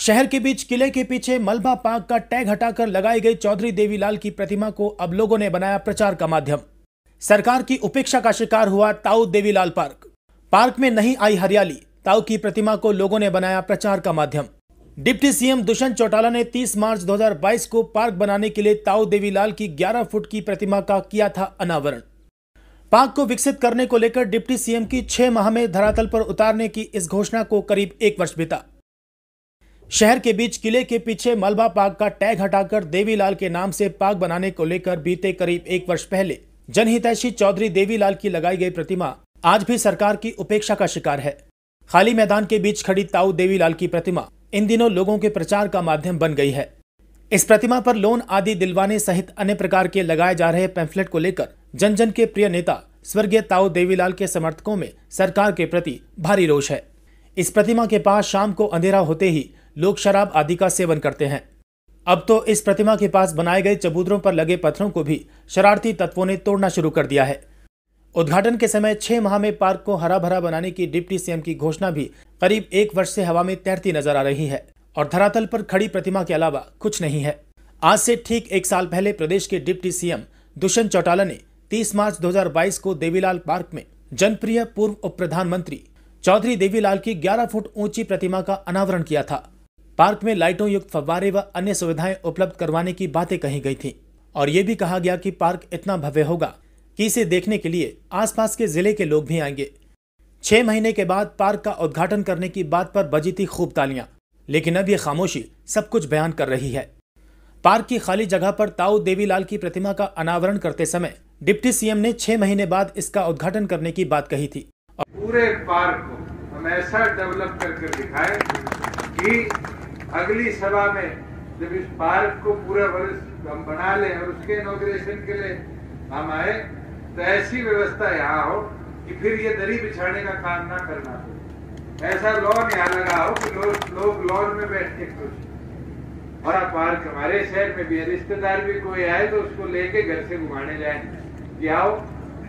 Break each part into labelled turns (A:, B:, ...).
A: शहर के बीच किले के पीछे मलबा पार्क का टैग हटाकर लगाई गई चौधरी देवीलाल की प्रतिमा को अब लोगों ने बनाया प्रचार का माध्यम। सरकार की उपेक्षा का शिकार हुआ ताऊ देवीलाल पार्क। पार्क में नहीं आई हरियाली, ताऊ की प्रतिमा को लोगों ने बनाया प्रचार का माध्यम। डिप्टी सीएम दुष्यंत चौटाला ने 30 मार्च 2022 को पार्क बनाने के लिए ताऊ देवीलाल की 11 फुट की प्रतिमा का किया था अनावरण। पार्क को विकसित करने को लेकर डिप्टी सीएम की 6 माह में धरातल पर उतारने की इस घोषणा को करीब 1 वर्ष बीता। शहर के बीच किले के पीछे मलबा पार्क का टैग हटाकर देवीलाल के नाम से पार्क बनाने को लेकर बीते करीब 1 वर्ष पहले जनहितैषी चौधरी देवीलाल की लगाई गई प्रतिमा आज भी सरकार की उपेक्षा का शिकार है। खाली मैदान के बीच खड़ी ताऊ देवीलाल की प्रतिमा इन दिनों लोगों के प्रचार का माध्यम बन गई है। इस प्रतिमा पर लोन आदि दिलवाने सहित अन्य प्रकार के लगाए जा रहे पैम्फलेट को लेकर जन जन के प्रिय नेता स्वर्गीय ताऊ देवीलाल के समर्थकों में सरकार के प्रति भारी रोष है। इस प्रतिमा के पास शाम को अंधेरा होते ही लोग शराब आदि का सेवन करते हैं। अब तो इस प्रतिमा के पास बनाए गए चबूतरों पर लगे पत्थरों को भी शरारती तत्वों ने तोड़ना शुरू कर दिया है। उद्घाटन के समय 6 माह में पार्क को हरा भरा बनाने की डिप्टी सीएम की घोषणा भी करीब 1 वर्ष से हवा में तैरती नजर आ रही है और धरातल पर खड़ी प्रतिमा के अलावा कुछ नहीं है। आज से ठीक 1 साल पहले प्रदेश के डिप्टी सीएम दुष्यंत चौटाला ने 30 मार्च 2022 को देवीलाल पार्क में जनप्रिय पूर्व उप प्रधानमंत्री चौधरी देवीलाल की 11 फुट ऊंची प्रतिमा का अनावरण किया था। पार्क में लाइटों युक्त फव्वारे व अन्य सुविधाएं उपलब्ध करवाने की बातें कही गई थी और ये भी कहा गया कि पार्क इतना भव्य होगा कि इसे देखने के लिए आसपास के जिले के लोग भी आएंगे। 6 महीने के बाद पार्क का उद्घाटन करने की बात पर बजी थी खूब तालियां, लेकिन अब ये खामोशी सब कुछ बयान कर रही है। पार्क की खाली जगह पर ताऊ देवीलाल की प्रतिमा का अनावरण करते समय डिप्टी सीएम ने 6 महीने बाद इसका उद्घाटन करने की बात कही थी।
B: पूरे पार्क को हम ऐसा डेवलप करके दिखाए कि अगली सभा में जब इस पार्क को पूरा वर्ष हम बना लें और उसके इनॉग्रेशन के लिए हम आए तो ऐसी व्यवस्था यहाँ हो कि फिर ये दरी बिछाने का काम ना करना हो। ऐसा लॉन यहाँ लगा हो कि लोग लॉन में बैठ के खुश। और अब पार्क हमारे शहर में भी है, रिश्तेदार भी कोई आए तो उसको लेके घर से घुमाने जाए कि आओ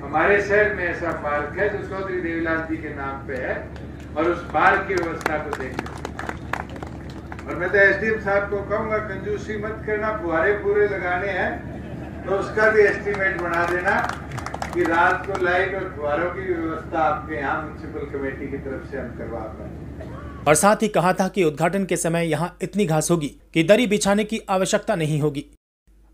B: हमारे शहर में ऐसा पार्क है जो चौधरी देवीलाल जी के नाम पे है और उस पार्क की व्यवस्था को देखें। और मैं तो एसडीएम साहब को कहूंगा कंजूसी मत करना, फुहारे पूरे लगाने हैं तो उसका भी एस्टीमेट बना देना कि रात को लाइट और फुहारों की व्यवस्था आपके यहाँ म्युनिसिपल कमेटी की तरफ से हम करवा पाए।
A: और साथ ही कहा था कि उद्घाटन के समय यहाँ इतनी घास होगी कि दरी बिछाने की आवश्यकता नहीं होगी।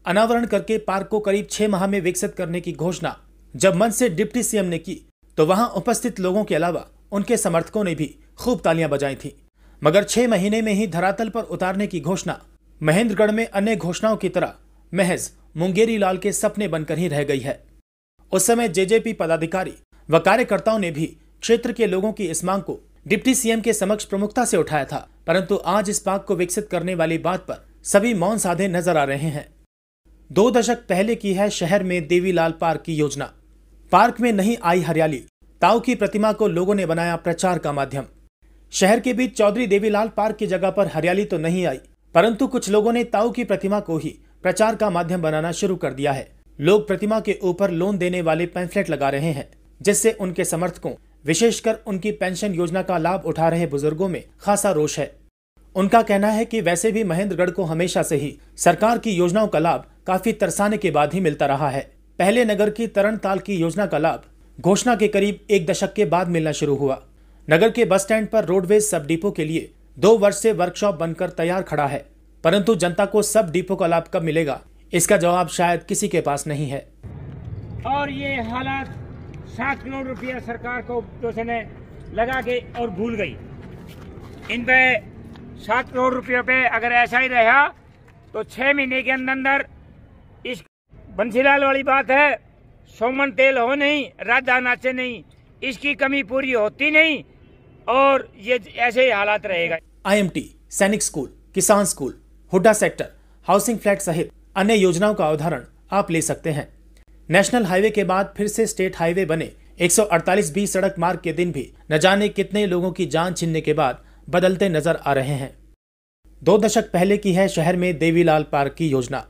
A: अनावरण करके पार्क को करीब 6 माह में विकसित करने की घोषणा जब मंच से डिप्टी सीएम ने की तो वहां उपस्थित लोगों के अलावा उनके समर्थकों ने भी खूब तालियां बजाई थी। मगर 6 महीने में ही धरातल पर उतारने की घोषणा महेंद्रगढ़ में अन्य घोषणाओं की तरह महज मुंगेरी लाल के सपने बनकर ही रह गई है। उस समय जेजेपी पदाधिकारी व कार्यकर्ताओं ने भी क्षेत्र के लोगों की इस मांग को डिप्टी सीएम के समक्ष प्रमुखता से उठाया था, परंतु आज इस पार्क को विकसित करने वाली बात पर सभी मौन साधे नजर आ रहे हैं। 2 दशक पहले की है शहर में देवीलाल पार्क की योजना। पार्क में नहीं आई हरियाली, ताऊ की प्रतिमा को लोगों ने बनाया प्रचार का माध्यम। शहर के बीच चौधरी देवीलाल पार्क की जगह पर हरियाली तो नहीं आई, परंतु कुछ लोगों ने ताऊ की प्रतिमा को ही प्रचार का माध्यम बनाना शुरू कर दिया है। लोग प्रतिमा के ऊपर लोन देने वाले पैम्फलेट लगा रहे हैं, जिससे उनके समर्थकों विशेषकर उनकी पेंशन योजना का लाभ उठा रहे बुजुर्गों में खासा रोष है। उनका कहना है कि वैसे भी महेंद्रगढ़ को हमेशा से ही सरकार की योजनाओं का लाभ काफी तरसाने के बाद ही मिलता रहा है। पहले नगर की तरणताल की योजना का लाभ घोषणा के करीब 1 दशक के बाद मिलना शुरू हुआ। नगर के बस स्टैंड पर रोडवेज सब डिपो के लिए 2 वर्ष से वर्कशॉप बनकर तैयार खड़ा है, परंतु जनता को सब डिपो का लाभ कब मिलेगा, इसका जवाब शायद किसी के पास नहीं है।
C: और ये हालात 7 करोड़ रुपया सरकार को ने लगा के और भूल गई। इन पे 7 करोड़ रुपये पे अगर ऐसा ही रहा तो 6 महीने के अंदर इस बंसीलाल वाली बात है, सोमन तेल हो नहीं, राजा नाचे नहीं, इसकी कमी पूरी होती नहीं और ये ऐसे ही हालात रहेगा।
A: आईएमटी, सैनिक स्कूल, किसान school, Hooda sector, housing flat सहित अन्य योजनाओं का उदाहरण आप ले सकते हैं। नेशनल हाईवे के बाद फिर से स्टेट हाईवे बने 148B सड़क मार्ग के दिन भी न जाने कितने लोगों की जान छीनने के बाद बदलते नजर आ रहे हैं। 2 दशक पहले की है शहर में देवीलाल पार्क की योजना।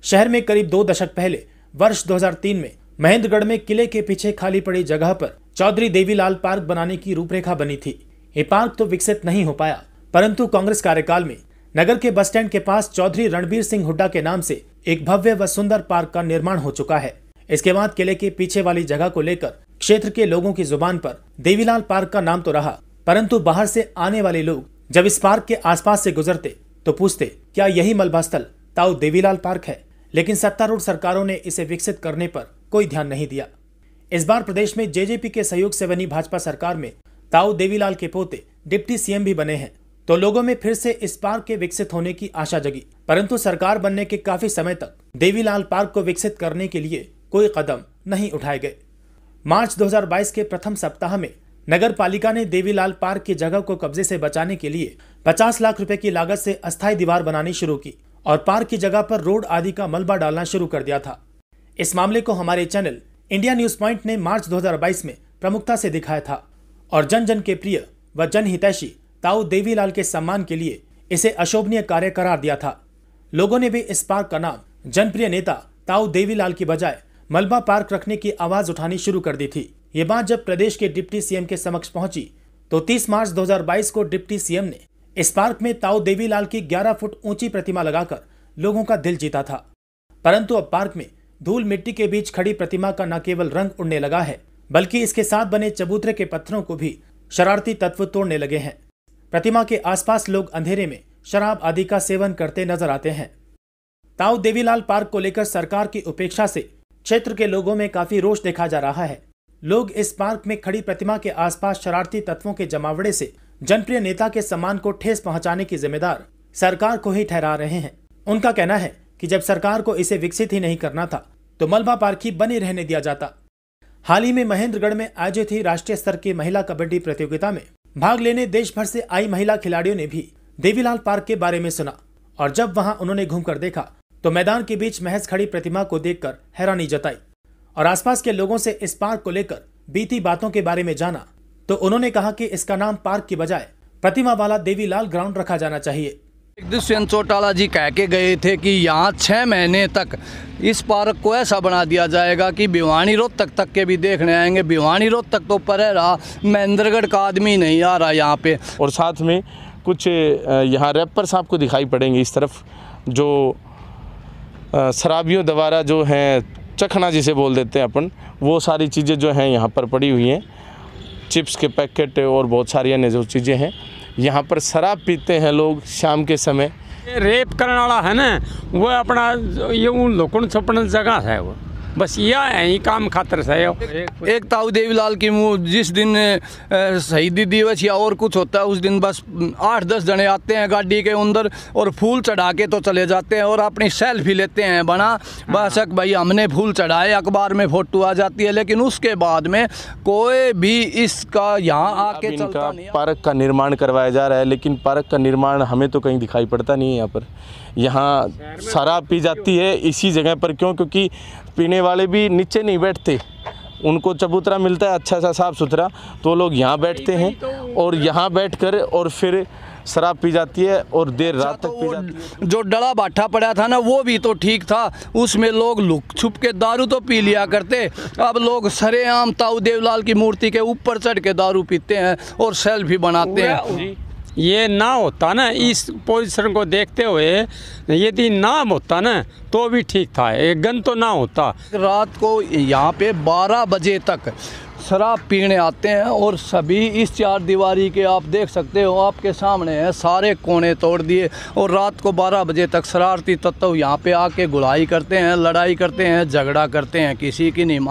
A: शहर में करीब 2 दशक पहले वर्ष 2003 में महेंद्रगढ़ में किले के पीछे खाली पड़ी जगह पर चौधरी देवीलाल पार्क बनाने की रूपरेखा बनी थी। ये पार्क तो विकसित नहीं हो पाया, परंतु कांग्रेस कार्यकाल में नगर के बस स्टैंड के पास चौधरी रणबीर सिंह हुड्डा के नाम से एक भव्य व सुंदर पार्क का निर्माण हो चुका है। इसके बाद किले के पीछे वाली जगह को लेकर क्षेत्र के लोगों की जुबान पर देवीलाल पार्क का नाम तो रहा, परंतु बाहर से आने वाले लोग जब इस पार्क के आसपास से गुजरते तो पूछते क्या यही मलबा स्थल ताऊ देवीलाल पार्क है। लेकिन सत्तारूढ़ सरकारों ने इसे विकसित करने पर कोई ध्यान नहीं दिया। इस बार प्रदेश में जेजेपी के सहयोग से बनी भाजपा सरकार में ताऊ देवीलाल के पोते डिप्टी सीएम भी बने हैं, तो लोगों में फिर से इस पार्क के विकसित होने की आशा जगी। परंतु सरकार बनने के काफी समय तक देवीलाल पार्क को विकसित करने के लिए कोई कदम नहीं उठाए गए। मार्च 2022 के प्रथम सप्ताह में नगर पालिका ने देवीलाल पार्क की जगह को कब्जे से बचाने के लिए 50 लाख रुपए की लागत से अस्थायी दीवार बनानी शुरू की और पार्क की जगह पर रोड आदि का मलबा डालना शुरू कर दिया था। इस मामले को हमारे चैनल इंडिया न्यूज पॉइंट ने मार्च 2022 में प्रमुखता से दिखाया था और जन जन के प्रिय व जनहितैषी ताऊ देवीलाल के सम्मान के लिए इसे अशोभनीय कार्य करार दिया था। लोगों ने भी इस पार्क का नाम जनप्रिय नेता ताऊ देवीलाल की बजाय मलबा पार्क रखने की आवाज उठानी शुरू कर दी थी। ये बात जब प्रदेश के डिप्टी सीएम के समक्ष पहुंची तो 30 मार्च 2022 को डिप्टी सीएम ने इस पार्क में ताऊ देवीलाल की 11 फुट ऊंची प्रतिमा लगाकर लोगों का दिल जीता था। परंतु अब पार्क में धूल मिट्टी के बीच खड़ी प्रतिमा का न केवल रंग उड़ने लगा है, बल्कि इसके साथ बने चबूतरे के पत्थरों को भी शरारती तत्व तोड़ने लगे हैं। प्रतिमा के आसपास लोग अंधेरे में शराब आदि का सेवन करते नजर आते हैं। ताऊ देवीलाल पार्क को लेकर सरकार की उपेक्षा से क्षेत्र के लोगों में काफी रोष देखा जा रहा है। लोग इस पार्क में खड़ी प्रतिमा के आसपास शरारती तत्वों के जमावड़े से जनप्रिय नेता के सम्मान को ठेस पहुंचाने की जिम्मेदार सरकार को ही ठहरा रहे हैं। उनका कहना है कि जब सरकार को इसे विकसित ही नहीं करना था तो मलबा पार्क ही बने रहने दिया जाता। हाल ही में महेंद्रगढ़ में आयोजित हुई राष्ट्रीय स्तर की महिला कबड्डी प्रतियोगिता में भाग लेने देश भर से आई महिला खिलाड़ियों ने भी देवीलाल पार्क के बारे में सुना और जब वहां उन्होंने घूमकर देखा तो मैदान के बीच महज खड़ी प्रतिमा को देखकर हैरानी जताई और आसपास के लोगों से इस पार्क को लेकर बीती बातों के बारे में जाना तो उन्होंने कहा कि इसका नाम पार्क की बजाय प्रतिमा वाला देवीलाल ग्राउंड रखा जाना चाहिए।
D: दुष्यंत चौटाला जी कह के गए थे कि यहाँ 6 महीने तक इस पार्क को ऐसा बना दिया जाएगा कि भिवानी रोहतक तक के भी देखने आएंगे। भिवानी रोहतक तो परे रहा, महेंद्रगढ़ का आदमी नहीं आ रहा यहाँ पे।
E: और साथ में कुछ यहाँ रैपर्स आपको दिखाई पड़ेंगे इस तरफ, जो शराबियों द्वारा जो हैं चखना जिसे बोल देते हैं अपन, वो सारी चीज़ें जो हैं यहाँ पर पड़ी हुई हैं। चिप्स के पैकेट और बहुत सारी अन्य जो चीज़ें हैं। यहाँ पर शराब पीते हैं लोग शाम के समय।
F: रेप करने वाला है ना, वो अपना ये उन लोगों छपन जगह है, वो बस यह है काम खातर से।
D: एक ताऊ देवीलाल की जिस दिन शहीदी दिवस या और कुछ होता है उस दिन बस 8-10 जने आते हैं गाड़ी के अंदर और फूल चढ़ा के तो चले जाते हैं और अपनी सेल्फी लेते हैं बना बस भाई हमने फूल चढ़ाए, अखबार में फोटो आ जाती है। लेकिन उसके बाद में कोई भी इसका यहाँ आके चलता नहीं।
E: पार्क का निर्माण करवाया जा रहा है, लेकिन पार्क का निर्माण हमें तो कहीं दिखाई पड़ता नहीं है। यहाँ पर यहाँ शराब पी जाती है इसी जगह पर। क्यों? क्योंकि पीने वाले भी नीचे नहीं बैठते, उनको चबूतरा मिलता है अच्छा सा साफ़ सुथरा, तो लोग यहाँ बैठते हैं और यहाँ बैठकर और फिर शराब पी जाती है और देर रात तक पी जाती है।
D: जो डला बाठा पड़ा था ना वो भी तो ठीक था, उसमें लोग लुक छुप के दारू तो पी लिया करते। अब लोग सरेआम ताऊ देवीलाल की मूर्ति के ऊपर चढ़ के दारू पीते हैं और सेल्फी बनाते हैं।
F: ये ना होता ना, इस पोजीशन को देखते हुए यदि नाम होता ना तो भी ठीक था, एक गन तो ना होता।
D: रात को यहाँ पे 12 बजे तक शराब पीने आते हैं और सभी इस 4 दीवारी के आप देख सकते हो, आपके सामने है, सारे कोने तोड़ दिए और रात को 12 बजे तक शरारती तत्व यहाँ पे आके गुड़ाई करते हैं, लड़ाई करते हैं, झगड़ा करते हैं, किसी की नहीं मान।